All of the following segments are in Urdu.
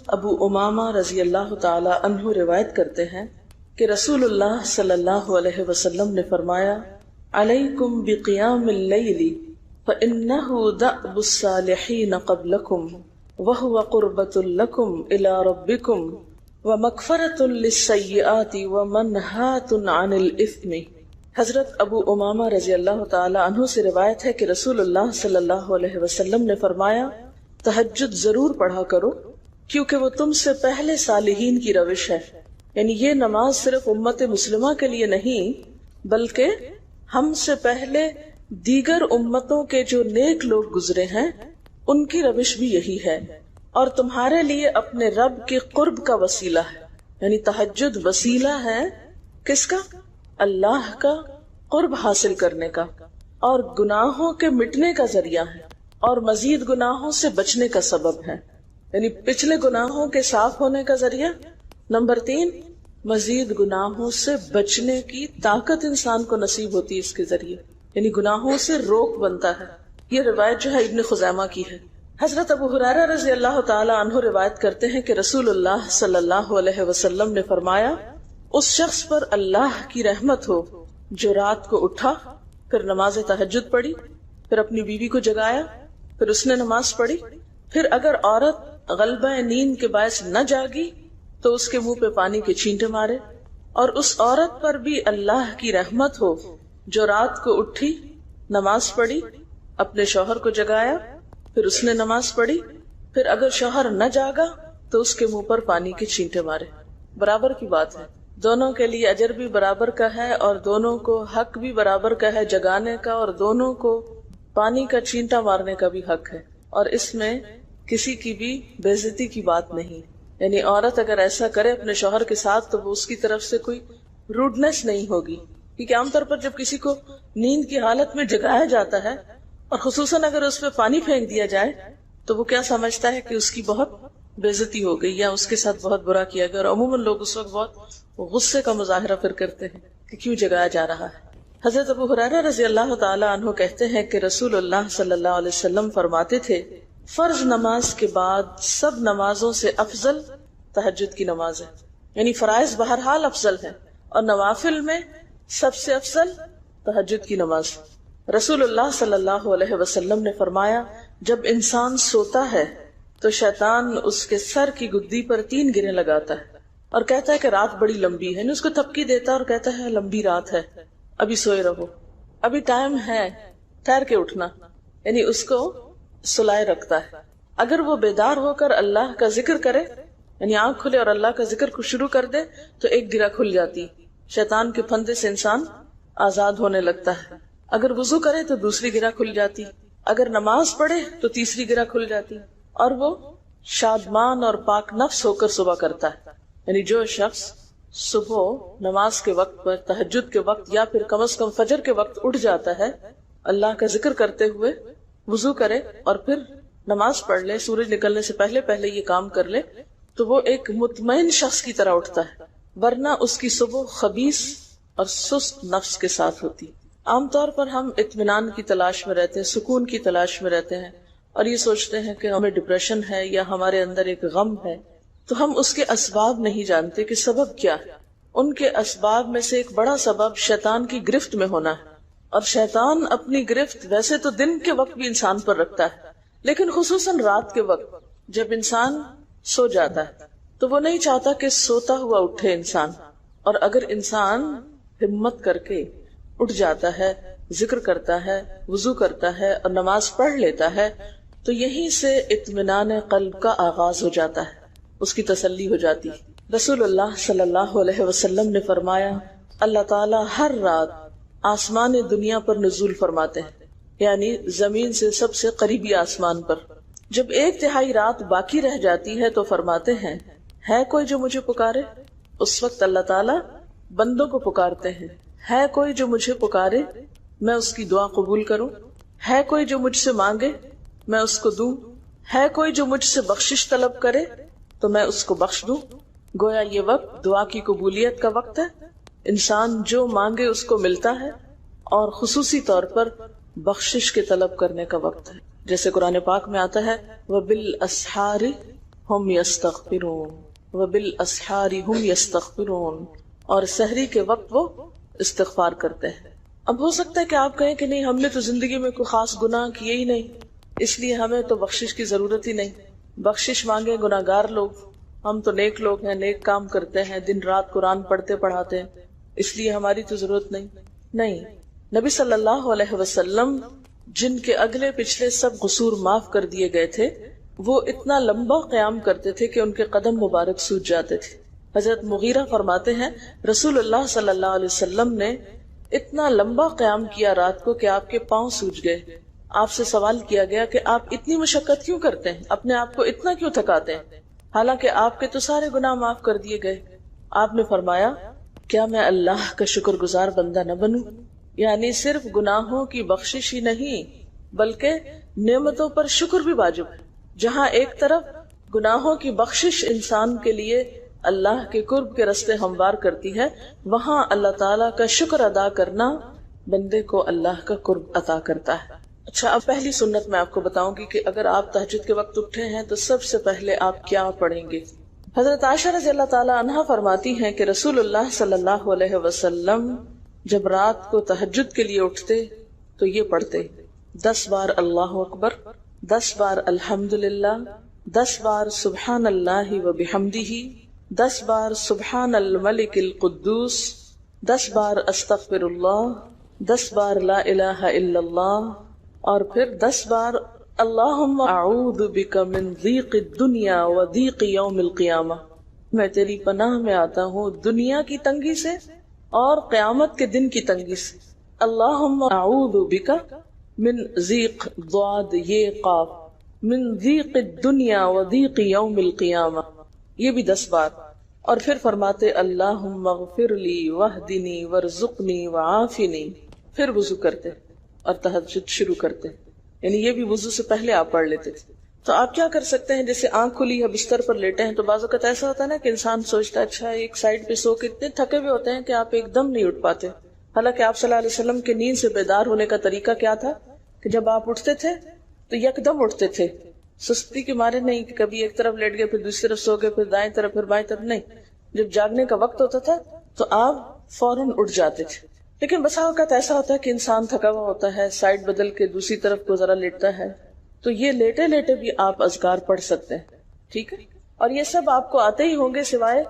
ابو امامہ رضی اللہ تعالی عنہ روایت کرتے ہیں کہ رسول اللہ صلی اللہ علیہ وسلم نے فرمایا علیکم بقیام اللیل فإنہ دأب الصالحین قبلکم وہو قربۃ لکم الی ربکم ومغفرۃ للسیئات ومنہاۃ عن الاثم۔ حضرت ابو امامہ رضی اللہ تعالی عنہ سے روایت ہے کہ رسول اللہ صلی اللہ علیہ وسلم نے فرمایا تہجد ضرور پڑھا کرو کیونکہ وہ تم سے پہلے صالحین کی روش ہے، یعنی یہ نماز صرف امت مسلمہ کے لیے نہیں بلکہ ہم سے پہلے دیگر امتوں کے جو نیک لوگ گزرے ہیں ان کی روش بھی یہی ہے، اور تمہارے لیے اپنے رب کے قرب کا وسیلہ ہے، یعنی تہجد وسیلہ ہے کس کا؟ اللہ کا قرب حاصل کرنے کا، اور گناہوں کے مٹنے کا ذریعہ ہے، اور مزید گناہوں سے بچنے کا سبب ہے، یعنی پچھلے گناہوں کے صاف ہونے کا ذریعہ۔ نمبر 3، مزید گناہوں سے بچنے کی طاقت انسان کو نصیب ہوتی ہے اس کے ذریعے، یعنی گناہوں سے روک بنتا ہے۔ یہ روایت جو ہے ابن خزیمہ کی ہے۔ حضرت ابو ہریرہ رضی اللہ تعالی عنہ روایت کرتے ہیں کہ رسول اللہ صلی اللہ علیہ وسلم نے فرمایا اس شخص پر اللہ کی رحمت ہو جو رات کو اٹھا، پھر نماز تہجد پڑھی، پھر اپنی بیوی کو جگایا، پھر اس نے نماز پڑھی، پھر اگر عورت غلبہ نیند کے باعث نہ جاگی تو اس کے منہ پہ پانی کے چھینٹے مارے، اور اس عورت پر بھی اللہ کی رحمت ہو جو رات کو اٹھی، نماز پڑھی، اپنے شوہر کو جگایا، پھر اس نے نماز پڑھی، پھر اگر شوہر نہ جاگا تو اس کے منہ پر پانی کے چھینٹے مارے۔ برابر کی بات ہے، دونوں کے لیے اجر بھی برابر کا ہے اور دونوں کو حق بھی برابر کا ہے جگانے کا، اور دونوں کو پانی کا چھینٹا مارنے کا بھی حق ہے، اور اس میں کسی کی بھی بے عزتی کی بات نہیں، یعنی عورت اگر ایسا کرے اپنے شوہر کے ساتھ تو وہ اس کی طرف سے کوئی روڈنس نہیں ہوگی، کیونکہ عام طور پر جب کسی کو نیند کی حالت میں جگایا جاتا ہے اور خصوصاً اگر اس پہ پانی پھینک دیا جائے تو وہ کیا سمجھتا ہے کہ اس کی بہت بے عزتی ہو گئی یا اس کے ساتھ بہت برا کیا گیا، اور عموماً لوگ اس وقت بہت غصے کا مظاہرہ پھر کرتے ہیں کہ کیوں جگایا جا رہا ہے۔ حضرت ابو ہریرہ رضی اللہ تعالی عنہ کہتے ہیں کہ رسول اللہ صلی اللہ علیہ وسلم فرماتے تھے فرض نماز کے بعد سب نمازوں سے افضل تہجد کی نماز ہے، یعنی فرائض بہرحال افضل ہے اور نوافل میں سب سے افضل تہجد کی نماز۔ رسول اللہ صلی اللہ علیہ وسلم نے فرمایا جب انسان سوتا ہے تو شیطان اس کے سر کی گدی پر 3 گریں لگاتا ہے اور کہتا ہے کہ رات بڑی لمبی ہے، یعنی اس کو تھپکی دیتا ہے اور کہتا ہے لمبی رات ہے، ابھی سوئے رہو، ابھی ٹائم ہے، ٹھہر کے اٹھنا، یعنی اس کو سلائے رکھتا ہے۔ اگر وہ بیدار ہو کر اللہ کا ذکر کرے، یعنی آنکھ کھلے اور اللہ کا ذکر کو شروع کر دے تو ایک گرہ کھل جاتی، شیطان کے پھندے سے انسان آزاد ہونے لگتا ہے۔ اگر وضو کرے تو دوسری گرہ کھل جاتی، اگر نماز پڑھے تو تیسری گرہ کھل جاتی، اور وہ شادمان اور پاک نفس ہو کر صبح کرتا ہے۔ یعنی جو شخص صبح نماز کے وقت پر، تہجد کے وقت یا پھر کم از کم فجر کے وقت اٹھ جاتا ہے، اللہ کا ذکر کرتے ہوئے وضو کرے اور پھر نماز پڑھ لے، سورج نکلنے سے پہلے پہلے یہ کام کر لے تو وہ ایک مطمئن شخص کی طرح اٹھتا ہے، ورنہ اس کی صبح خبیث اور سست نفس کے ساتھ ہوتی۔ عام طور پر ہم اطمینان کی تلاش میں رہتے ہیں، سکون کی تلاش میں رہتے ہیں، اور یہ سوچتے ہیں کہ ہمیں ڈپریشن ہے یا ہمارے اندر ایک غم ہے، تو ہم اس کے اسباب نہیں جانتے کہ سبب کیا ہے۔ ان کے اسباب میں سے ایک بڑا سبب شیطان کی گرفت میں ہونا ہے، اور شیطان اپنی گرفت ویسے تو دن کے وقت بھی انسان پر رکھتا ہے، لیکن خصوصاً رات کے وقت جب انسان سو جاتا ہے تو وہ نہیں چاہتا کہ سوتا ہوا اٹھے انسان، اور اگر انسان ہمت کر کے اٹھ جاتا ہے، ذکر کرتا ہے، وضو کرتا ہے اور نماز پڑھ لیتا ہے تو یہیں سے اطمینان قلب کا آغاز ہو جاتا ہے، اس کی تسلی ہو جاتی۔ رسول اللہ صلی اللہ علیہ وسلم نے فرمایا اللہ تعالیٰ ہر رات آسمان دنیا پر نزول فرماتے ہیں، یعنی زمین سے سب سے قریبی آسمان پر۔ جب 1/3 رات باقی رہ جاتی ہے تو فرماتے ہیں ہے کوئی جو مجھے پکارے؟ اس وقت اللہ تعالیٰ بندوں کو پکارتے ہیں، ہے کوئی جو مجھے پکارے میں اس کی دعا قبول کروں؟ ہے کوئی جو مجھ سے مانگے میں اس کو دوں؟ ہے کوئی جو مجھ سے بخشش طلب کرے تو میں اس کو بخش دوں؟ گویا یہ وقت دعا کی قبولیت کا وقت ہے، انسان جو مانگے اس کو ملتا ہے، اور خصوصی طور پر بخشش کے طلب کرنے کا وقت ہے، جیسے قرآن پاک میں آتا ہے وَبِالْأَسْحَارِ هم یستغفرون وبالاسحار هم یستغفرون، اور سحری کے وقت وہ استغفار کرتے ہیں۔ اب ہو سکتا ہے کہ آپ کہیں کہ نہیں، ہم نے تو زندگی میں کوئی خاص گناہ کیے ہی نہیں، اس لیے ہمیں تو بخشش کی ضرورت ہی نہیں، بخشش مانگے گناہگار لوگ، ہم تو نیک لوگ ہیں، نیک کام کرتے ہیں، دن رات قرآن پڑھتے پڑھاتے ہیں، اس لیے ہماری تو ضرورت نہیں۔ نہیں، نبی صلی اللہ علیہ وسلم جن کے اگلے پچھلے سب قصور معاف کر دیے گئے تھے، وہ اتنا لمبا قیام کرتے تھے کہ ان کے قدم مبارک سوج جاتے تھے۔ حضرت مغیرہ فرماتے ہیں رسول اللہ صلی اللہ علیہ وسلم نے اتنا لمبا قیام کیا رات کو کہ آپ کے پاؤں سوج گئے۔ آپ سے سوال کیا گیا کہ آپ اتنی مشقت کیوں کرتے ہیں، اپنے آپ کو اتنا کیوں تھکاتے ہیں، حالانکہ آپ کے تو سارے گناہ معاف کر دیے گئے؟ آپ نے فرمایا کیا میں اللہ کا شکر گزار بندہ نہ بنوں؟ یعنی صرف گناہوں کی بخشش ہی نہیں بلکہ نعمتوں پر شکر بھی واجب ہے۔ جہاں ایک طرف گناہوں کی بخشش انسان کے لیے اللہ کے قرب کے راستے ہموار کرتی ہے، وہاں اللہ تعالیٰ کا شکر ادا کرنا بندے کو اللہ کا قرب عطا کرتا ہے۔ اچھا، اب پہلی سنت میں آپ کو بتاؤں گی کہ اگر آپ تہجد کے وقت اٹھے ہیں تو سب سے پہلے آپ کیا پڑھیں گے۔ حضرت عائشہ رضی اللہ تعالیٰ عنہا فرماتی ہیں کہ رسول اللہ صلی اللہ علیہ وسلم جب رات کو تہجد کے لیے اٹھتے تو یہ پڑھتے 10 بار اللہ اکبر، 10 بار الحمدللہ، 10 بار سبحان اللہ و بحمدہ، 10 بار سبحان الملک القدوس، 10 بار استغفر اللہ، 10 بار لا الہ الا اللہ، اور پھر 10 بار اللہم اعوذ بک من ضیق الدنیا و ضیق یوم القیامہ، میں تیری پناہ میں آتا ہوں دنیا کی تنگی سے اور قیامت کے دن کی تنگی سے۔ اللہم اعوذ بک من ضیق ضاد یہ قاف، من ضیق الدنیا و ضیق یوم القیامہ، یہ بھی 10 بار۔ اور پھر فرماتے اللہم اغفر لی واہدنی وارزقنی وعافنی، پھر وضو کرتے اور تہجد شروع کرتے، یعنی یہ بھی وضو سے پہلے آپ پڑھ لیتے تھے۔ تو آپ کیا کر سکتے ہیں، جیسے آنکھ کھلی ہے بستر پر لیٹے ہیں تو بعض اوقات ایسا ہوتا ہے نا کہ انسان سوچتا ہے اچھا ایک سائڈ پہ سو کے اتنے تھکے ہوئے ہوتے ہیں کہ آپ ایک دم نہیں اٹھ پاتے۔ حالانکہ آپ صلی اللہ علیہ وسلم کے نیند سے بیدار ہونے کا طریقہ کیا تھا کہ جب آپ اٹھتے تھے تو یکدم اٹھتے تھے، سستی کے مارے نہیں کہ کبھی ایک طرف لیٹ گئے پھر دوسری طرف سو گئے پھر دائیں طرف پھر بائیں طرف، نہیں، جب جاگنے کا وقت ہوتا تھا تو آپ فوراً اٹھ جاتے تھے۔ لیکن بسا اوقات ایسا ہوتا ہے کہ انسان تھکا ہوا ہوتا ہے، سائڈ بدل کے دوسری طرف کو ذرا لیٹتا ہے، تو یہ لیٹے لیٹے بھی آپ اذکار پڑھ سکتے ہیں، ٹھیک ہے؟ اور یہ سب آپ کو آتے ہی ہوں گے سوائے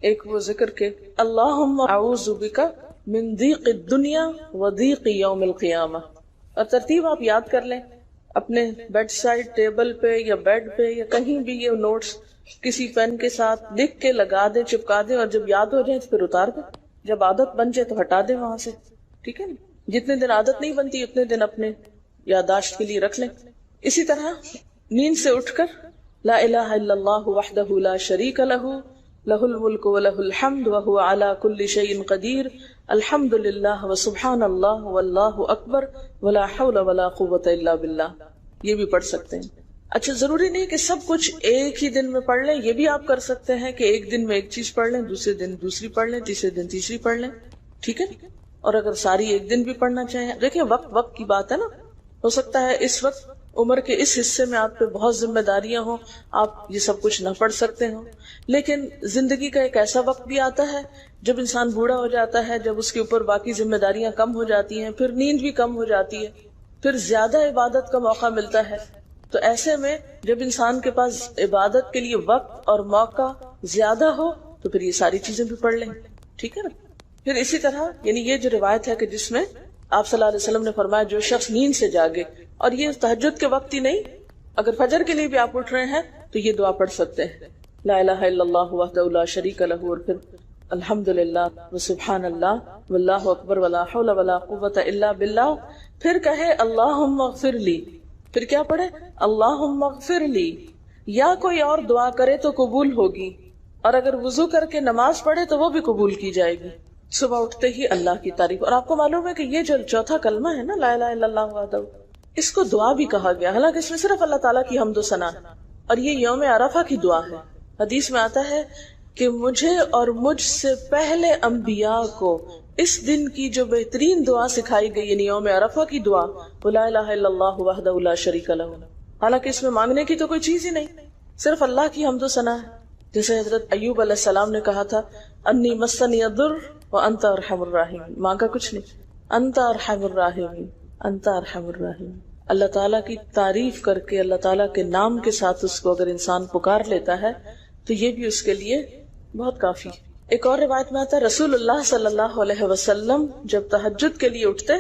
ایک وہ ذکر کے اللہم اعوذ بک من ضیق الدنیا و ضیق یوم القیامہ، اور ترتیب آپ یاد کر لیں اپنے بیڈ سائڈ ٹیبل پہ یا بیڈ پہ یا کہیں بھی، یہ نوٹس کسی پین کے ساتھ لکھ کے لگا دیں، چپکا دیں، اور جب یاد ہو جائے تو پھر اتار دیں، جب عادت بن جائے تو ہٹا دیں وہاں سے، ٹھیک ہے نا؟ جتنے دن عادت نہیں بنتی اتنے دن اپنے یادداشت کے لیے رکھ لیں۔ اسی طرح نیند سے اٹھ کر لا الہ الا اللہ وحدہ لا شریک لہ لہ الملک ولہ الحمد وہو علی کل شیء قدیر الحمد للہ وسبحان اللہ واللہ اکبر ولا حول ولا قوۃ الا باللہ، یہ بھی پڑھ سکتے ہیں۔ اچھا، ضروری نہیں کہ سب کچھ ایک ہی دن میں پڑھ لیں، یہ بھی آپ کر سکتے ہیں کہ ایک دن میں ایک چیز پڑھ لیں، دوسرے دن دوسری پڑھ لیں، تیسرے دن تیسری پڑھ لیں، ٹھیک ہے؟ اور اگر ساری ایک دن بھی پڑھنا چاہیں، دیکھیں وقت کی بات ہے نا، ہو سکتا ہے اس وقت عمر کے اس حصے میں آپ پہ بہت ذمہ داریاں ہوں، آپ یہ سب کچھ نہ پڑھ سکتے ہوں، لیکن زندگی کا ایک ایسا وقت بھی آتا ہے جب انسان بوڑھا ہو جاتا ہے، جب اس کے اوپر باقی ذمہ داریاں کم ہو جاتی ہیں، پھر نیند بھی کم ہو جاتی ہے، پھر زیادہ عبادت کا موقع ملتا ہے۔ تو ایسے میں جب انسان کے پاس عبادت کے لیے وقت اور موقع زیادہ ہو تو پھر یہ ساری چیزیں بھی پڑھ لیں، ٹھیک ہے نا؟ پھر اسی طرح یعنی یہ جو روایت ہے کہ جس میں آپ صلی اللہ علیہ وسلم نے فرمایا جو شخص نیند سے جاگے، اور یہ تہجد کے وقت ہی نہیں، اگر فجر کے لیے بھی آپ اٹھ رہے ہیں تو یہ دعا پڑھ سکتے ہیں، لا الہ الا اللہ وحدہ لا شریک لہ، اور پھر الحمدللہ وسبحان اللہ واللہ اکبر ولا حول ولا قوۃ الا باللہ، پھر کہے اللہم اغفر لی، پھر کیا پڑھے اللہم اغفر لی، یا کوئی اور دعا کرے تو قبول ہوگی، اور اگر وضو کر کے نماز پڑھے تو وہ بھی قبول کی جائے گی۔ صبح اٹھتے ہی اللہ کی تعریف، اور آپ کو معلوم ہے کہ یہ جو چوتھا کلمہ ہے نا لا الہ الا اللہ وحدہ، اس کو دعا بھی کہا گیا، حالانکہ اس میں صرف اللہ تعالیٰ کی حمد و ثنا، اور یہ یوم عرفہ کی دعا ہے۔ حدیث میں آتا ہے کہ مجھے اور مجھ سے پہلے انبیاء کو اس دن کی جو بہترین دعا سکھائی گئی یعنی یوم عرفہ کی دعا لا الہ الا اللہ وحدہ لا شریک لہ، حالانکہ اس میں مانگنے کی تو کوئی چیز ہی نہیں، صرف اللہ کی حمد و ثنا ہے. جیسے حضرت ایوب علیہ السلام نے کہا تھا انی مسنی الضر وانت ارحم الراحمین، مانگا کچھ نہیں، انت ارحم الراحمین، انت ارحم الراحمین. اللہ تعالیٰ کی تعریف کر کے اللہ تعالیٰ کے نام کے ساتھ اس کو اگر انسان پکار لیتا ہے تو یہ بھی اس کے لیے بہت کافی. ایک اور روایت میں آتا ہے رسول اللہ صلی اللہ علیہ وسلم جب تہجد کے لیے اٹھتے،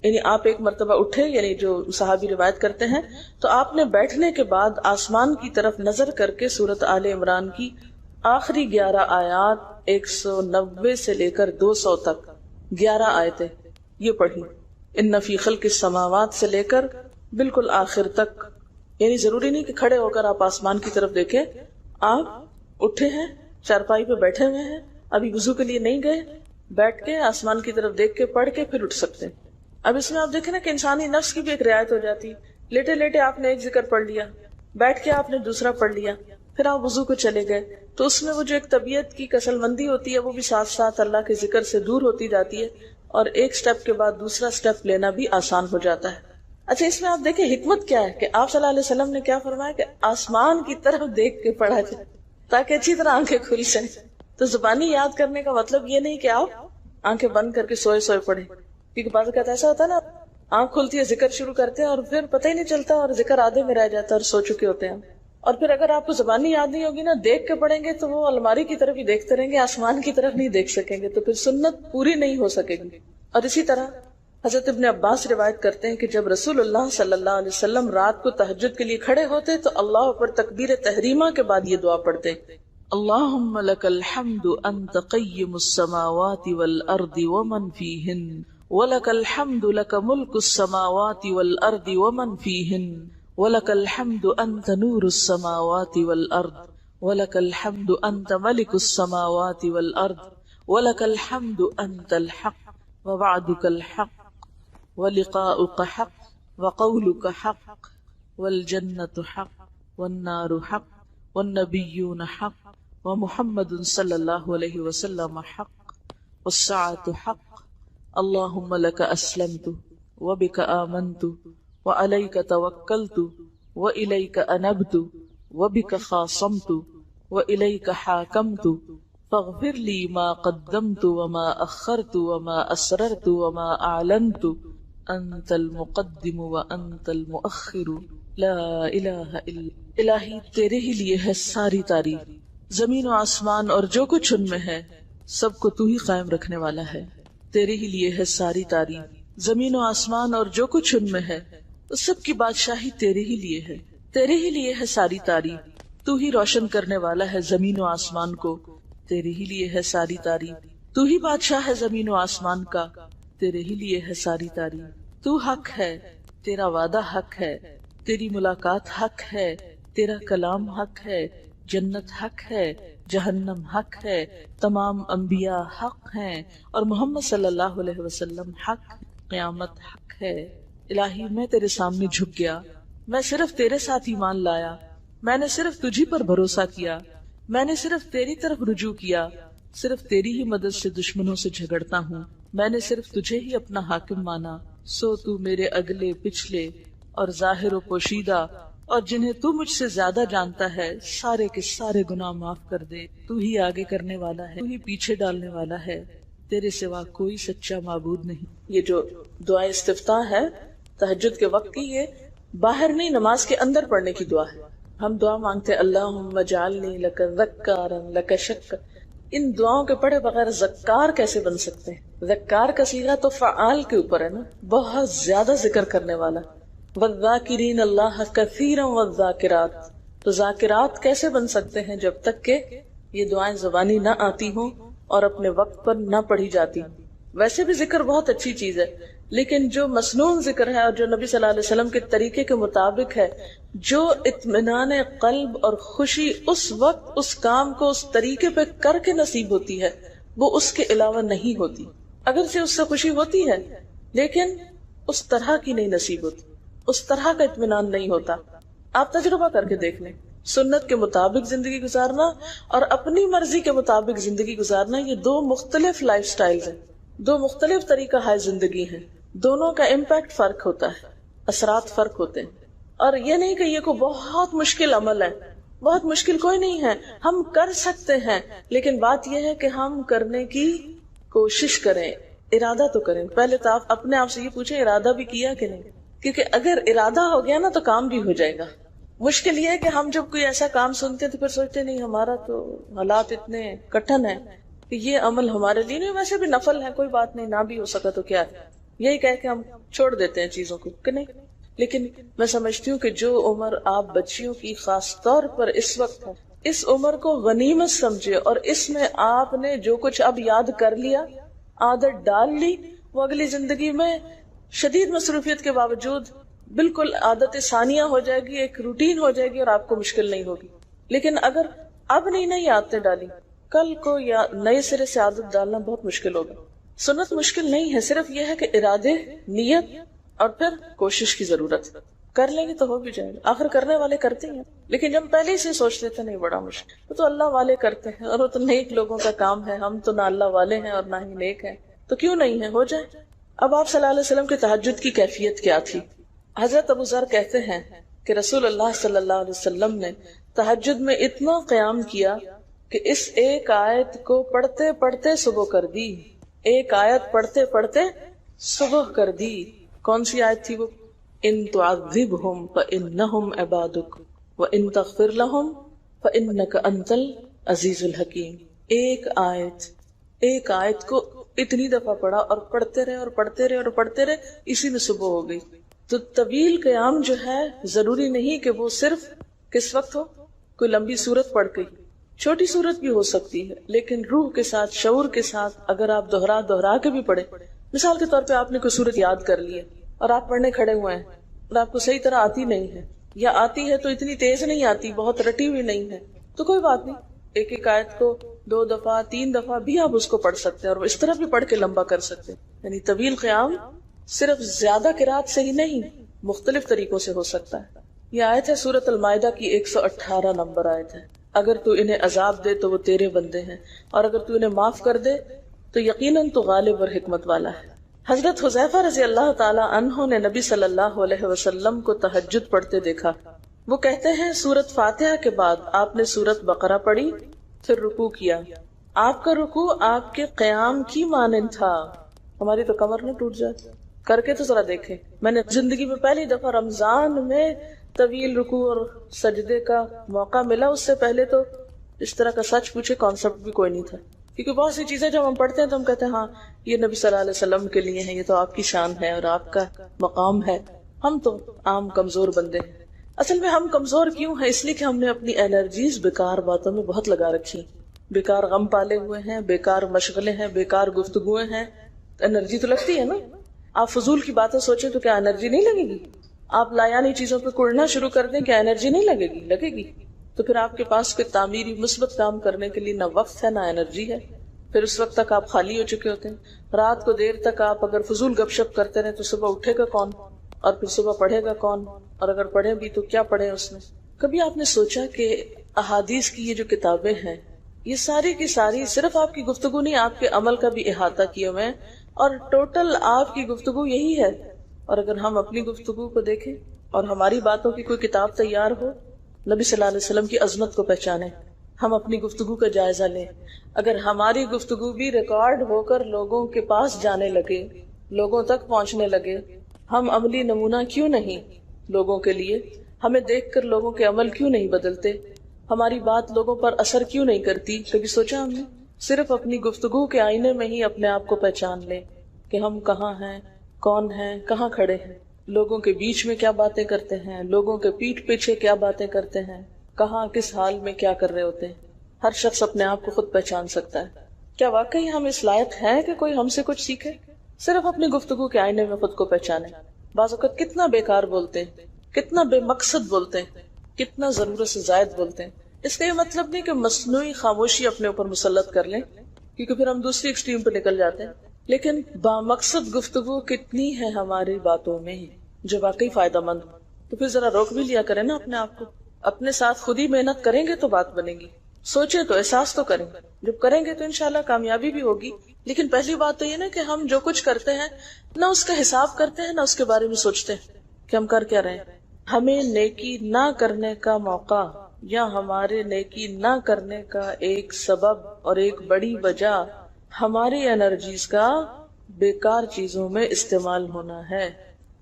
یعنی آپ ایک مرتبہ اٹھے، یعنی جو صحابی روایت کرتے ہیں، تو آپ نے بیٹھنے کے بعد آسمان کی طرف نظر کر کے سورۃ آل عمران کی آخری 11 آیات 190 سے لے کر 200 تک 11 آیتیں یہ پڑھی. ان فی خلق السماوات سے لے کر بالکل آخر تک. یعنی ضروری نہیں کہ کھڑے ہو کر آپ آسمان کی طرف دیکھیں، آپ اٹھے ہیں، چارپائی پہ بیٹھے ہوئے ہیں، ابھی وضو کے لیے نہیں گئے، بیٹھ کے آسمان کی طرف دیکھ کے پڑھ کے پھر اٹھ سکتے ہیں. اب اس میں آپ دیکھیں نا کہ انسانی نفس کی بھی ایک رعایت ہو جاتی ہے. لیٹے لیٹے آپ نے ایک ذکر پڑھ لیا، بیٹھ کے آپ نے دوسرا پڑھ لیا، پھر آپ وضو کو چلے گئے، تو اس میں وہ جو ایک طبیعت کی کسل مندی ہوتی ہے وہ بھی ساتھ ساتھ اللہ کے ذکر سے دور ہوتی جاتی ہے، اور ایک سٹیپ کے بعد دوسرا سٹیپ لینا بھی آسان ہو جاتا ہے. اچھا، اس میں آپ دیکھیں حکمت کیا ہے کہ آپ صلی اللہ علیہ وسلم نے کیا فرمایا کہ آسمان کی طرف دیکھ کے پڑھا جائے تاکہ اچھی طرح آنکھیں کھل جائیں. تو زبانی یاد کرنے کا مطلب یہ نہیں کہ آپ آنکھیں بند کر کے سوئے سوئے پڑھیں، کیونکہ بعض اوقات ایسا ہوتا ہے نا آنکھ کھلتی ہے ذکر شروع کرتے ہیں اور پھر پتہ ہی نہیں چلتا اور ذکر آدھے میں رہ جاتا ہے اور سو چکے ہوتے ہیں. اور پھر اگر آپ کو زبانی یاد نہیں ہوگی نا، دیکھ کے پڑھیں گے تو وہ الماری کی طرف ہی دیکھتے رہیں گے، آسمان کی طرف نہیں دیکھ سکیں گے، تو پھر سنت پوری نہیں ہو سکے گی. اور اسی طرح حضرت ابن عباس روایت کرتے ہیں کہ جب رسول اللہ صلی اللہ علیہ وسلم رات کو تہجد کے لیے کھڑے ہوتے تو اللہ پر تکبیر تحریمہ کے بعد یہ دعا پڑھتے، اللہم لک الحمد انت قیم السماوات والارض ومن فیہن وَلَكَ الْحَمْدُ لَكَ مُلْكُ السَّمَاوَاتِ وَالْأَرْضِ وَمَنْ فِيهِنَّ وَلَكَ الْحَمْدُ أَنْتَ نُورُ السَّمَاوَاتِ وَالْأَرْضِ وَلَكَ الْحَمْدُ أَنْتَ مَلِكُ السَّمَاوَاتِ وَالْأَرْضِ وَلَكَ الْحَمْدُ أَنْتَ الْحَقُّ وَوَعْدُكَ الْحَقُّ وَلِقَاؤُكَ حَقٌّ وَقَوْلُكَ حَقٌّ وَالْجَنَّةُ حَقٌّ وَالنَّارُ حَقٌّ وَالنَّبِيُّونَ حَقٌّ وَمُحَمَّدٌ صلی اللہ علیہ وسلم حق وَالسَّاعَةُ حق. اللہم لک اسلمت وبک آمنت وعلیک توکلت والیک انبت وبک خاصمت والیک حاکمت فاغفر لی ما قدمت وما اخرت وما اسررت وما اعلنت انت المقدم وانت المؤخر لا الہ الا. الہی تیرے ہی لیے ہے ساری تعریف، زمین و آسمان اور جو کچھ ان میں ہے سب کو تو ہی قائم رکھنے والا ہے. تیرے ہی لیے ہے ساری تعریف، زمین و آسمان اور جو کچھ ان میں ہے اس سب کی بادشاہی تیرے ہی لیے ہے. تیرے ہی لیے ہے ساری تعریف، تو ہی روشن کرنے والا ہے زمین و آسمان کو، تیرے ہی لیے ہے ساری تعریف. تو ہی بادشاہ ہے زمین و آسمان کا، تیرے ہی لیے ہے ساری تعریف. تو حق ہے، تیرا وعدہ حق ہے، تیری ملاقات حق ہے، تیرا کلام حق ہے، جنت حق ہے، جہنم حق ہے، تمام انبیاء حق ہیں اور محمد صلی اللہ علیہ وسلم حق، قیامت حق ہے. الہی میں تیرے سامنے جھک گیا، میں صرف تیرے ساتھ ایمان لایا، میں نے صرف تجھی پر بھروسہ کیا، میں نے صرف تیری طرف رجوع کیا، صرف تیری ہی مدد سے دشمنوں سے جھگڑتا ہوں، میں نے صرف تجھے ہی اپنا حاکم مانا. سو تو میرے اگلے پچھلے اور ظاہر و پوشیدہ اور جنہیں تو مجھ سے زیادہ جانتا ہے سارے کے سارے گناہ معاف کر دے. تو ہی آگے کرنے والا ہے، تو ہی پیچھے ڈالنے والا ہے، تیرے سوا کوئی سچا معبود نہیں. یہ جو دعا استفتاح ہے تہجد کے وقت کی، یہ باہر نہیں نماز کے اندر پڑھنے کی دعا ہے. ہم دعا مانگتے اللہم اجعلنی لک ذکارا لک شکرا. ان دعاؤں کے پڑھے بغیر ذکار کیسے بن سکتے ہیں؟ ذکار کا صیغہ تو فعال کے اوپر ہے نا، بہت زیادہ ذکر کرنے والا. والذاکرین اللہ کثیرا والذاکرات. تو ذاکرات کیسے بن سکتے ہیں جب تک کہ یہ دعائیں زبانی نہ آتی ہوں اور اپنے وقت پر نہ پڑھی جاتی. ویسے بھی ذکر بہت اچھی چیز ہے، لیکن جو مسنون ذکر ہے اور جو نبی صلی اللہ علیہ وسلم کے طریقے کے مطابق ہے، جو اطمینان قلب اور خوشی اس وقت اس کام کو اس طریقے پہ کر کے نصیب ہوتی ہے، وہ اس کے علاوہ نہیں ہوتی. اگرچہ اس سے خوشی ہوتی ہے لیکن اس طرح کی نہیں نصیب ہوتی، اس طرح کا اطمینان نہیں ہوتا. آپ تجربہ کر کے دیکھ لیں، سنت کے مطابق زندگی گزارنا اور اپنی مرضی کے مطابق زندگی گزارنا، یہ دو مختلف لائف سٹائلز ہیں، دو مختلف طریقہ ہے زندگی ہے. دونوں کا امپیکٹ فرق ہوتا ہے، اثرات فرق ہوتے ہیں. اور یہ نہیں کہ یہ کوئی بہت مشکل عمل ہے، بہت مشکل کوئی نہیں ہے، ہم کر سکتے ہیں، لیکن بات یہ ہے کہ ہم کرنے کی کوشش کریں، ارادہ تو کریں۔ پہلے تو آپ اپنے آپ سے یہ پوچھیں ارادہ بھی کیا کہ نہیں، کیونکہ اگر ارادہ ہو گیا نا تو کام بھی ہو جائے گا۔ مشکل یہ ہے کہ ہم جب کوئی ایسا کام سنتے ہیں تو پھر سوچتے نہیں ہمارا تو حالات اتنے کٹھن ہیں کہ یہ عمل ہمارے لیے نہیں، ویسے بھی نفل ہے، کوئی بات نہیں، نہ بھی ہو سکا تو کیا ہے، یہی کہہ کے ہم چھوڑ دیتے ہیں چیزوں کو کہ نہیں۔ لیکن میں سمجھتی ہوں کہ جو عمر آپ بچیوں کی خاص طور پر اس وقت ہے، اس عمر کو غنیمت سمجھے، اور اس میں آپ نے جو کچھ اب یاد کر لیا، عادت ڈال لی، وہ اگلی زندگی میں شدید مصروفیت کے باوجود بالکل عادت ثانیہ ہو جائے گی، ایک روٹین ہو جائے گی، اور آپ کو مشکل نہیں ہوگی۔ لیکن اگر اب نہیں عادتیں ڈالی، کل کو یا نئے سرے سے عادت ڈالنا بہت مشکل ہوگا۔ سنت مشکل نہیں ہے، صرف یہ ہے کہ ارادے، نیت اور پھر کوشش کی ضرورت۔ کر لیں گے تو ہو بھی جائے گا، آخر کرنے والے کرتے ہیں، لیکن جب پہلے ہی سے سوچ لیتے نہیں بڑا مشکل، وہ تو اللہ والے کرتے ہیں، اور وہ تو نیک لوگوں کا کام ہے، ہم تو نہ اللہ والے ہیں اور نہ ہی نیک ہیں، تو کیوں نہیں ہے، ہو جائے۔ اب آپ صلی اللہ علیہ وسلم کے تہجد کی کیفیت کیا تھی؟ حضرت ابو ذر کہتے ہیں کہ رسول اللہ صلی اللہ علیہ وسلم نے تہجد میں اتنا قیام کیا کہ اس ایک آیت کو پڑھتے پڑھتے صبح کر دی، ایک آیت پڑھتے پڑھتے صبح کر دی۔ کون سی آیت تھی وہ؟ ان تعذبہم فانہم عبادک وان تغفر لہم فانک انت العزیز الحکیم۔ ایک آیت کو اتنی دفعہ پڑھا، اور پڑھتے رہے اور پڑھتے رہے اور پڑھتے رہے، اسی میں صبح ہو گئی۔ تو طویل قیام جو ہے ضروری نہیں کہ وہ صرف کس وقت ہو، کوئی لمبی سورت پڑھ گئی، چھوٹی سورت بھی ہو سکتی ہے، لیکن روح کے ساتھ، شعور کے ساتھ اگر آپ دوہرا کے بھی پڑھیں۔ مثال کے طور پہ آپ نے کوئی سورت یاد کر لی ہے اور آپ پڑھنے کھڑے ہوئے ہیں اور آپ کو صحیح طرح آتی نہیں ہے، یا آتی ہے تو اتنی تیز نہیں آتی، بہت رٹی ہوئی نہیں ہے، تو کوئی بات نہیں، ایک ایک آیت کو 2 دفعہ 3 دفعہ بھی آپ اس کو پڑھ سکتے ہیں، اور اس طرح بھی پڑھ کے لمبا کر سکتے ہیں۔ یعنی طویل قیام صرف زیادہ قرات سے ہی نہیں، مختلف طریقوں سے ہو سکتا ہے۔ یہ آیت ہے سورۃ المائدہ کی 118 نمبر آیت ہے۔ اگر تو انہیں عذاب دے تو وہ تیرے بندے ہیں، اور اگر تو انہیں معاف کر دے تو یقیناً تو غالب اور حکمت والا ہے۔ حضرت حذیفہ رضی اللہ تعالی عنہ نے نبی صلی اللہ علیہ وسلم کو تہجد پڑھتے دیکھا۔ وہ کہتے ہیں سورۃ فاتحہ کے بعد آپ نے سورۃ بقرہ پڑھی، پھر رکوع کیا۔ آپ کا رکوع آپ کے قیام کی مانند تھا۔ ہماری تو کمر نہ ٹوٹ جائے، کر کے تو ذرا دیکھیں۔ میں نے زندگی میں پہلی دفعہ رمضان میں طویل رکوع اور سجدے کا موقع ملا، اس سے پہلے تو اس طرح کا سچ پوچھے کانسیپٹ بھی کوئی نہیں تھا، کیونکہ بہت سی چیزیں جب ہم پڑھتے ہیں تو ہم کہتے ہیں ہاں یہ نبی صلی اللہ علیہ وسلم کے لیے ہیں، یہ تو آپ کی شان ہے اور آپ کا مقام ہے، ہم تو عام کمزور بندے ہیں۔ اصل میں ہم کمزور کیوں ہیں؟ اس لیے کہ ہم نے اپنی انرجیز بیکار باتوں میں بہت لگا رکھی، بیکار غم پالے ہوئے ہیں، بیکار مشغلے ہیں، بیکار گفتگویں ہیں۔ انرجی تو لگتی ہے نا، آپ فضول کی باتیں سوچیں تو کیا انرجی نہیں لگے گی؟ آپ لایانی چیزوں پہ کڑنا شروع کر دیں، کیا انرجی نہیں لگے گی؟ لگے گی۔ تو پھر آپ کے پاس کوئی تعمیری مثبت کام کرنے کے لیے نہ وقت ہے نہ انرجی ہے، پھر اس وقت تک آپ خالی ہو چکے ہوتے ہیں۔ رات کو دیر تک آپ اگر فضول گپ شپ کرتے رہے تو صبح اٹھے گا کون، اور پھر صبح پڑھے گا کون، اور اگر پڑھے بھی تو کیا پڑھے اس میں؟ کبھی آپ نے سوچا کہ احادیث کی یہ جو کتابیں ہیں، یہ ساری کی ساری صرف آپ کی گفتگو نہیں، آپ کے عمل کا بھی احاطہ کیے ہوئے ہیں، اور ٹوٹل آپ کی گفتگو یہی ہے۔ اور اگر ہم اپنی گفتگو کو دیکھیں اور ہماری باتوں کی کوئی کتاب تیار ہو، نبی صلی اللہ علیہ وسلم کی عظمت کو پہچانیں، ہم اپنی گفتگو کا جائزہ لیں۔ اگر ہماری گفتگو بھی ریکارڈ ہو کر لوگوں کے پاس جانے لگے، لوگوں تک پہنچنے لگے، ہم عملی نمونہ کیوں نہیں لوگوں کے لیے؟ ہمیں دیکھ کر لوگوں کے عمل کیوں نہیں بدلتے؟ ہماری بات لوگوں پر اثر کیوں نہیں کرتی؟ کبھی سوچا ہم نے؟ صرف اپنی گفتگو کے آئینے میں ہی اپنے آپ کو پہچان لیں کہ ہم کہاں ہیں، کون ہیں، کہاں کھڑے ہیں، لوگوں کے بیچ میں کیا باتیں کرتے ہیں، لوگوں کے پیٹھ پیچھے کیا باتیں کرتے ہیں، کہاں کس حال میں کیا کر رہے ہوتے ہیں۔ ہر شخص اپنے آپ کو خود پہچان سکتا ہے۔ کیا واقعی ہم اس لائق ہیں کہ کوئی ہم سے کچھ سیکھے؟ صرف اپنی گفتگو کے آئینے میں خود کو پہچانے۔ بعض اوقات کتنا بیکار بولتے ہیں، کتنا بے مقصد بولتے ہیں، کتنا ضرورت سے زائد بولتے ہیں۔ اس کا یہ مطلب نہیں کہ مصنوعی خاموشی اپنے اوپر مسلط کر لیں، کیونکہ پھر ہم دوسری ایکسٹریم پہ نکل جاتے ہیں، لیکن بامقصد گفتگو کتنی ہے ہماری باتوں میں جو واقعی فائدہ مند ہو، تو پھر ذرا روک بھی لیا کریں نا اپنے آپ کو۔ اپنے ساتھ خود ہی محنت کریں گے تو بات بنے گی، سوچیں تو احساس تو کریں، جب کریں گے تو انشاءاللہ کامیابی بھی ہوگی۔ لیکن پہلی بات تو یہ نا کہ ہم جو کچھ کرتے ہیں نہ اس کا حساب کرتے ہیں، نہ اس کے بارے میں سوچتے ہیں کہ ہم کر کیا رہے ہیں۔ ہمیں نیکی نہ کرنے کا موقع یا ہمارے نیکی نہ کرنے کا ایک سبب اور ایک بڑی وجہ ہماری انرجیز کا بیکار چیزوں میں استعمال ہونا ہے،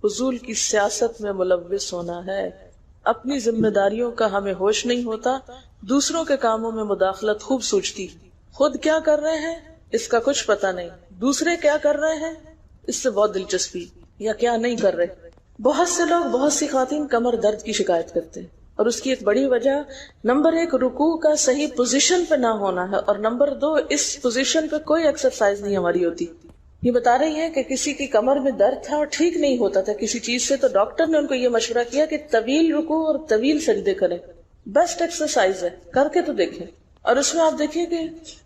فضول کی سیاست میں ملوث ہونا ہے، اپنی ذمہ داریوں کا ہمیں ہوش نہیں ہوتا، دوسروں کے کاموں میں مداخلت خوب سوچتی، خود کیا کر رہے ہیں اس کا کچھ پتہ نہیں، دوسرے کیا کر رہے ہیں اس سے بہت دلچسپی، یا کیا نہیں کر رہے۔ بہت سے لوگ، بہت سی خواتین کمر درد کی شکایت کرتے ہیں، اور اس کی ایک بڑی وجہ نمبر 1 رکوع کا صحیح پوزیشن پہ نہ ہونا ہے، اور نمبر 2 اس پوزیشن پہ کوئی ایکسرسائز نہیں ہماری ہوتی۔ یہ بتا رہی ہے کہ کسی کی کمر میں درد تھا اور ٹھیک نہیں ہوتا تھا کسی چیز سے، تو ڈاکٹر نے ان کو یہ مشورہ کیا کہ طویل رکوع اور طویل سجدے کریں، بیسٹ ایکسرسائز ہے، کر کے تو دیکھیں۔ اور اس میں آپ دیکھیں کہ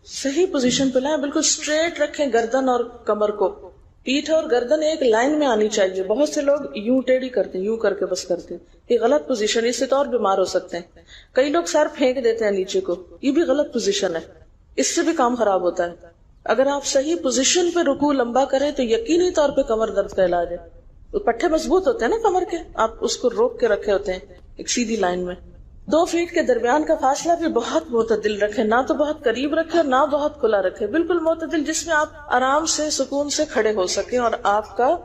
صحیح پوزیشن پہ لائیں، بالکل اسٹریٹ رکھیں گردن اور کمر کو، پیٹھ اور گردن ایک لائن میں آنی چاہیے۔ بہت سے لوگ یوں ٹیڑھی کرتے ہیں، یوں کر کے بس کرتے ہیں، یہ غلط پوزیشن، اس سے تو اور بیمار ہو سکتے ہیں۔ کئی لوگ سر پھینک دیتے ہیں نیچے کو، یہ بھی غلط پوزیشن ہے، اس سے بھی کام خراب ہوتا ہے۔ اگر آپ صحیح پوزیشن پہ رکوع لمبا کریں تو یقینی طور پہ کمر درد کا علاج ہے۔ پٹھے مضبوط ہوتے ہیں نا کمر کے، آپ اس کو روک کے رکھے ہوتے ہیں ایک سیدھی لائن میں۔ 2 فیٹ کے درمیان کا فاصلہ بھی بہت معتدل رکھے، نہ تو بہت قریب رکھے اور نہ بہت کھلا رکھے، بالکل معتدل، جس میں آپ آرام سے سکون سے کھڑے ہو سکیں اور آپ کا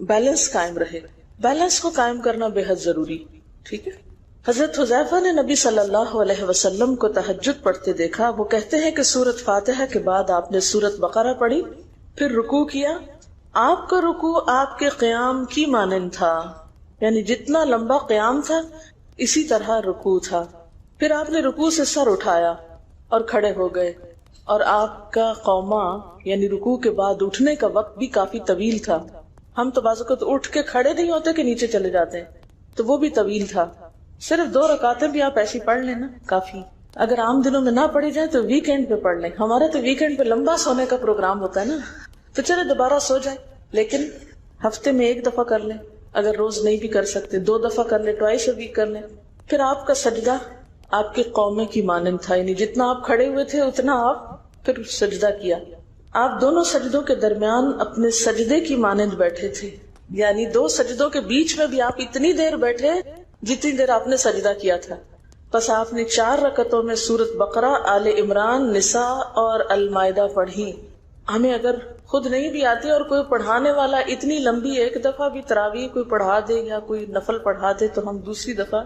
بیلنس قائم رہے۔ بیلنس کو قائم کرنا بے حد ضروری، ٹھیک ہے۔ حضرت حذیفہ نے نبی صلی اللہ علیہ وسلم کو تہجد پڑھتے دیکھا، وہ کہتے ہیں کہ سورۃ فاتحہ کے بعد آپ نے سورۃ بقرہ پڑھی، پھر رکوع کیا، آپ کا رکوع آپ کے قیام کی مانند تھا، یعنی جتنا لمبا قیام تھا اسی طرح رکوع تھا، پھر آپ نے رکوع سے سر اٹھایا اور کھڑے ہو گئے، اور آپ کا قوما یعنی رکوع کے بعد اٹھنے کا وقت بھی کافی طویل تھا۔ ہم تو بعض اوقات اٹھ کے کھڑے نہیں ہوتے کہ نیچے چلے جاتے ہیں، تو وہ بھی طویل تھا۔ صرف 2 رکعتیں بھی آپ ایسی پڑھ لیں نا کافی، اگر عام دنوں میں نہ پڑھی جائے تو ویکینڈ پہ پڑھ لیں۔ ہمارا تو ویکینڈ پہ لمبا سونے کا پروگرام ہوتا ہے نا، تو چلے دوبارہ سو جائیں، لیکن ہفتے میں 1 دفعہ کر لیں، اگر روز نہیں بھی کر سکتے 2 دفعہ کر لیں، ٹوائس اے ویک کر لیں۔ پھر آپ کا سجدہ آپ کے قومے کی مانند تھا، یعنی جتنا آپ کھڑے ہوئے تھے اتنا آپ پھر سجدہ کیا۔ آپ دونوں سجدوں کے درمیان اپنے سجدے کی مانند بیٹھے تھے، یعنی 2 سجدوں کے بیچ میں بھی آپ اتنی دیر بیٹھے جتنی دیر آپ نے سجدہ کیا تھا۔ بس آپ نے 4 رکعتوں میں سورۃ بقرہ، آل عمران، نساء اور المائدہ پڑھی۔ ہمیں اگر خود نہیں بھی آتی اور کوئی پڑھانے والا اتنی لمبی 1 دفعہ بھی تراویح کوئی پڑھا دے یا کوئی نفل پڑھا دے تو ہم دوسری دفعہ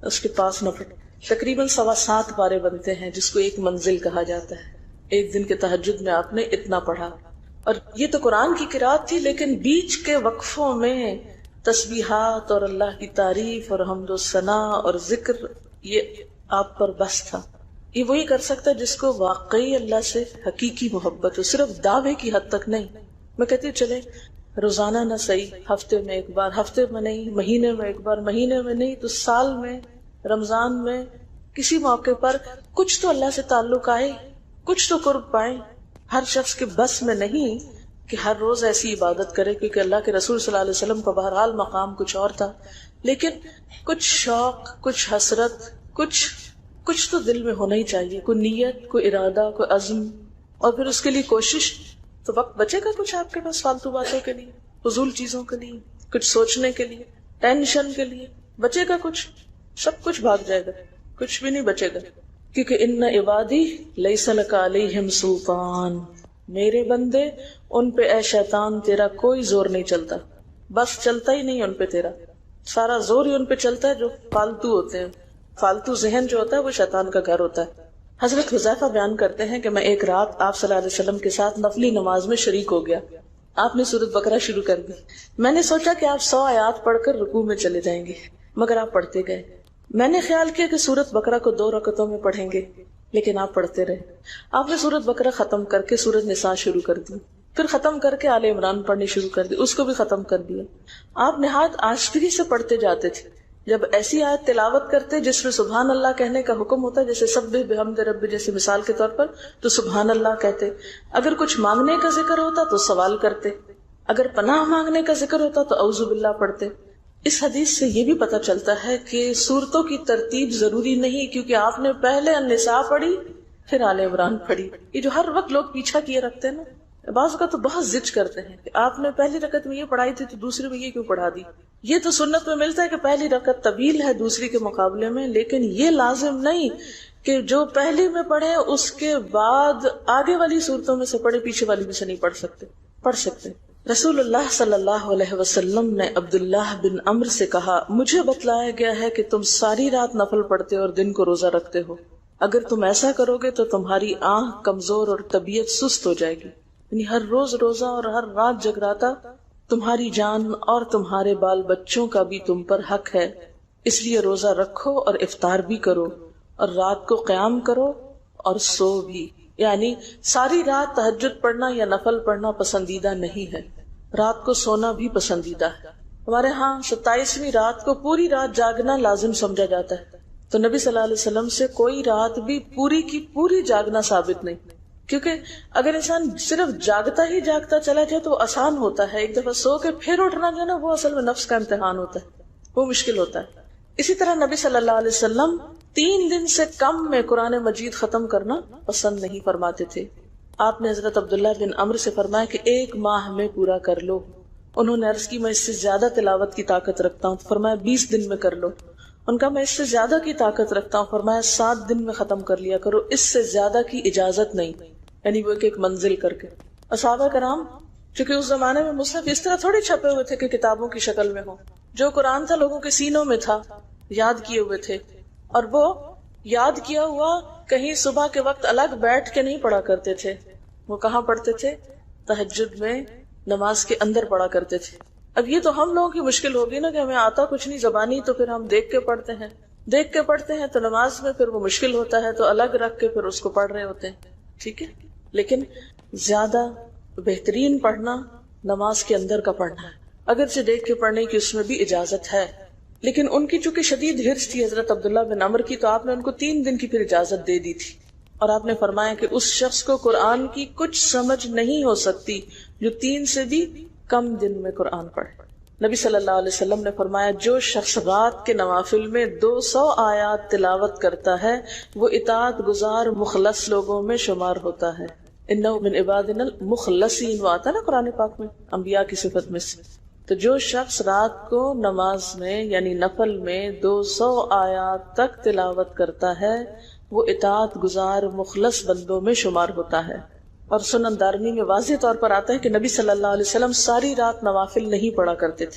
اس کے پاس نہ پڑھیں۔ تقریباً 7.25 پارے بنتے ہیں، جس کو 1 منزل کہا جاتا ہے۔ ایک دن کے تہجد میں آپ نے اتنا پڑھا، اور یہ تو قرآن کی قرات تھی، لیکن بیچ کے وقفوں میں تسبیحات اور اللہ کی تعریف اور حمد و ثنا اور ذکر، یہ آپ پر بس تھا۔ یہ وہی کر سکتا ہے جس کو واقعی اللہ سے حقیقی محبت ہو، صرف دعوے کی حد تک نہیں۔ میں کہتی ہوں چلے روزانہ نہ صحیح، ہفتے میں 1 بار، ہفتے میں نہیں، مہینے میں 1 بار، مہینے میں نہیں تو سال میں، رمضان میں، کسی موقع پر کچھ تو اللہ سے تعلق آئے، کچھ تو قرب پائیں۔ ہر شخص کے بس میں نہیں کہ ہر روز ایسی عبادت کرے، کیونکہ اللہ کے رسول صلی اللہ علیہ وسلم کا بہرحال مقام کچھ اور تھا، لیکن کچھ شوق، کچھ حسرت، کچھ تو دل میں ہونا ہی چاہیے، کوئی نیت، کوئی ارادہ، کوئی عزم، اور پھر اس کے لیے کوشش۔ تو وقت بچے گا کچھ آپ کے پاس فالتو باتوں کے لیے، فضول چیزوں کے لیے، کچھ سوچنے کے لیے، ٹینشن کے لیے بچے گا کچھ؟ سب کچھ بھاگ جائے گا، کچھ بھی نہیں بچے گا، کیونکہ ان عبادی لیس لک علیہم سلطان، میرے بندے ان پہ اے شیطان تیرا کوئی زور نہیں چلتا، بس چلتا ہی نہیں ان پہ تیرا، سارا زور ہی ان پہ چلتا ہے جو فالتو ہوتے ہیں۔ فالتو ذہن جو ہوتا ہے وہ شیطان کا گھر ہوتا ہے۔ حضرت حذیفہ بیان کرتے ہیں کہ میں ایک رات آپ صلی اللہ علیہ وسلم کے ساتھ نفلی نماز میں شریک ہو گیا، آپ نے سورۃ بقرہ شروع کر دی، میں نے سوچا کہ آپ 100 آیات پڑھ کر رکوع میں چلے جائیں گے، مگر آپ پڑھتے گئے۔ میں نے خیال کیا کہ سورۃ بقرہ کو 2 رکعتوں میں پڑھیں گے، لیکن آپ پڑھتے رہے۔ آپ نے سورۃ بقرہ ختم کر کے سورۃ نساء شروع کر دی، پھر ختم کر کے آل عمران پڑھنی شروع کر دی، اس کو بھی ختم کر دیا۔ آپ نہایت آشفگی سے پڑھتے جاتے تھے۔ جب ایسی آیت تلاوت کرتے جس میں سبحان اللہ کہنے کا حکم ہوتا ہے، جیسے سبح بحمد رب جیسے مثال کے طور پر، تو سبحان اللہ کہتے۔ اگر کچھ مانگنے کا ذکر ہوتا تو سوال کرتے، اگر پناہ مانگنے کا ذکر ہوتا تو اعوذ باللہ پڑھتے۔ اس حدیث سے یہ بھی پتہ چلتا ہے کہ سورتوں کی ترتیب ضروری نہیں، کیونکہ آپ نے پہلے النساء پڑھی پھر آل عمران پڑھی۔ یہ جو ہر وقت لوگ پیچھا کیے رکھتے ہیں نا، بعض کا تو بہت ضد کرتے ہیں کہ آپ نے پہلی رکعت میں یہ پڑھائی تھی تو دوسری میں یہ کیوں پڑھا دی. یہ تو سنت میں ملتا ہے کہ پہلی رکعت طویل ہے دوسری کے مقابلے میں، لیکن یہ لازم نہیں کہ جو پہلی میں پڑھے اس کے بعد آگے والی صورتوں میں سے پڑھے، پیچھے والی میں سے نہیں پڑھ سکتے. رسول اللہ صلی اللہ علیہ وسلم نے عبداللہ بن عمرو سے کہا، مجھے بتلایا گیا ہے کہ تم ساری رات نفل پڑھتے اور دن کو روزہ رکھتے ہو. اگر تم ایسا کرو گے تو تمہاری آنکھ کمزور اور طبیعت سست ہو جائے گی. یعنی ہر روز روزہ اور ہر رات جگراتا تمہاری جان اور تمہارے بال بچوں کا بھی تم پر حق ہے، اس لیے روزہ رکھو اور افطار بھی کرو اور رات کو قیام کرو اور سو بھی. یعنی ساری رات تہجد پڑھنا یا نفل پڑھنا پسندیدہ نہیں ہے، رات کو سونا بھی پسندیدہ ہے. ہمارے ہاں 27ویں رات کو پوری رات جاگنا لازم سمجھا جاتا ہے، تو نبی صلی اللہ علیہ وسلم سے کوئی رات بھی پوری کی پوری جاگنا ثابت نہیں. کیونکہ اگر انسان صرف جاگتا ہی جاگتا چلا جائے تو وہ آسان ہوتا ہے، ایک دفعہ سو کے پھر اٹھنا جو ہے نا وہ اصل میں نفس کا امتحان ہوتا ہے، وہ مشکل ہوتا ہے. اسی طرح نبی صلی اللہ علیہ وسلم 3 دن سے کم میں قرآن مجید ختم کرنا پسند نہیں فرماتے تھے. آپ نے حضرت عبداللہ بن عمرو سے فرمایا کہ 1 ماہ میں پورا کر لو. انہوں نے عرض کی میں اس سے زیادہ تلاوت کی طاقت رکھتا ہوں، تو فرمایا 20 دن میں کر لو. ان کا میں اس سے زیادہ کی طاقت رکھتا ہوں، فرمایا 7 دن میں ختم کر لیا کرو، اس سے زیادہ کی اجازت نہیں. یعنی وہ ایک منزل کر کے. صحابہ کرام چونکہ اس زمانے میں مصحف اس طرح تھوڑی چھپے ہوئے تھے کہ کتابوں کی شکل میں ہوں، جو قرآن تھا لوگوں کے سینوں میں تھا، یاد کیے ہوئے تھے، اور وہ یاد کیا ہوا کہیں صبح کے وقت الگ بیٹھ کے نہیں پڑھا کرتے تھے. وہ کہاں پڑھتے تھے؟ تہجد میں نماز کے اندر پڑھا کرتے تھے. اب یہ تو ہم لوگوں کی مشکل ہوگی نا کہ ہمیں آتا کچھ نہیں زبانی، تو پھر ہم دیکھ کے پڑھتے ہیں تو نماز میں پھر وہ مشکل ہوتا ہے تو الگ رکھ کے پھر اس کو پڑھ رہے ہوتے ہیں. ٹھیک ہے، لیکن زیادہ بہترین پڑھنا نماز کے اندر کا پڑھنا ہے، اگرچہ دیکھ کے پڑھنے کی اس میں بھی اجازت ہے. لیکن ان کی چونکہ شدید حرص تھی حضرت عبداللہ بن عمرو کی، تو آپ نے ان کو 3 دن کی پھر اجازت دے دی تھی، اور آپ نے فرمایا کہ اس شخص کو قرآن کی کچھ سمجھ نہیں ہو سکتی جو 3 سے بھی کم دن میں قرآن پڑھے. نبی صلی اللہ علیہ وسلم نے فرمایا جو شخص رات کے نوافل میں 200 آیات تلاوت کرتا ہے وہ اطاعت گزار مخلص لوگوں میں شمار ہوتا ہے. انہ من عبادنا المخلصین، وہ آتا ہے نا قرآن پاک میں انبیاء کی صفت میں سے. تو جو شخص رات کو نماز میں یعنی نفل میں 200 آیات تک تلاوت کرتا ہے وہ اطاعت گزار مخلص بندوں میں شمار ہوتا ہے. اور سنن دارمی میں واضح طور پر آتا ہے کہ نبی صلی اللہ علیہ وسلم ساری رات نوافل نہیں پڑھا کرتے تھے.